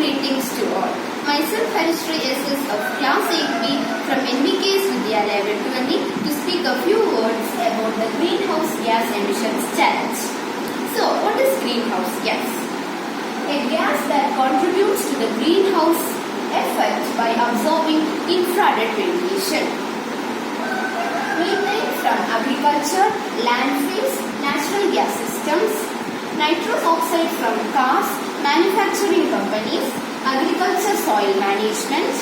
greetings to all. Myself Harishri SS of Class 8B from NBK's Vidyalaya Vettuvandi to speak a few words about the Greenhouse Gas Emissions Challenge. So, what is greenhouse gas? A gas that contributes to the greenhouse effect by absorbing infrared radiation. Methane from agriculture, landfills, natural gas systems, nitrous oxide from cars, manufacturing companies, agriculture soil management,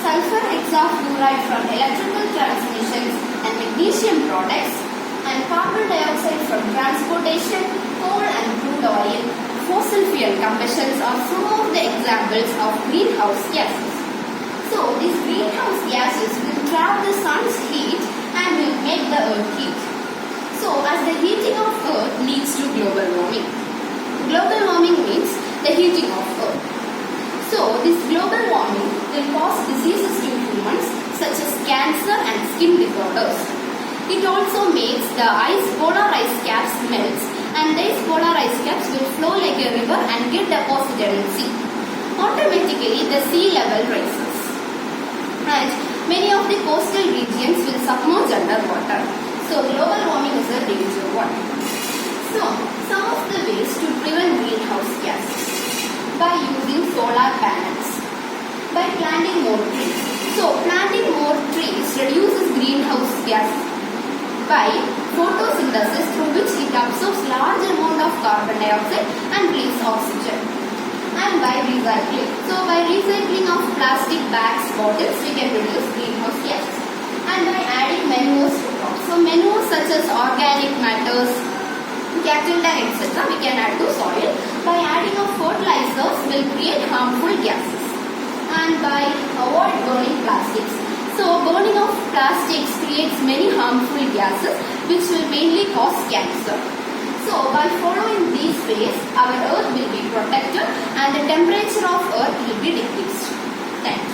sulfur hexafluoride from electrical transmissions and magnesium products, and carbon dioxide from transportation, coal and crude oil, fossil fuel combustions are some of the examples of greenhouse gases. So, these greenhouse gases will trap the sun's heat and will make the earth heat. So, as the heating of earth leads to global warming. Global warming means the heating of earth. So, this global warming will cause diseases to humans such as cancer and skin disorders. It also makes the polar ice caps melt, and these polar ice caps will flow like a river and get deposited in sea. Automatically, the sea level rises, and many of the coastal regions will submerge underwater. So, global warming is a danger one. So, some of the ways to prevent greenhouse gases: by using solar panels, by planting more trees. So, planting more trees reduces greenhouse gas by photosynthesis, through which it absorbs large amount of carbon dioxide and releases oxygen. And by recycling. So, by recycling of plastic bags, bottles, we can reduce greenhouse gases. And by adding manures to crops. So, manures such as organic matters, cattle dung, etc. we can add to soil. By adding of fertilizers will create harmful gases. And by avoid burning plastics. So, burning of plastics creates many harmful gases which will mainly cause cancer. So, by following these ways, our earth will be protected and the temperature of earth will be decreased. Thank you.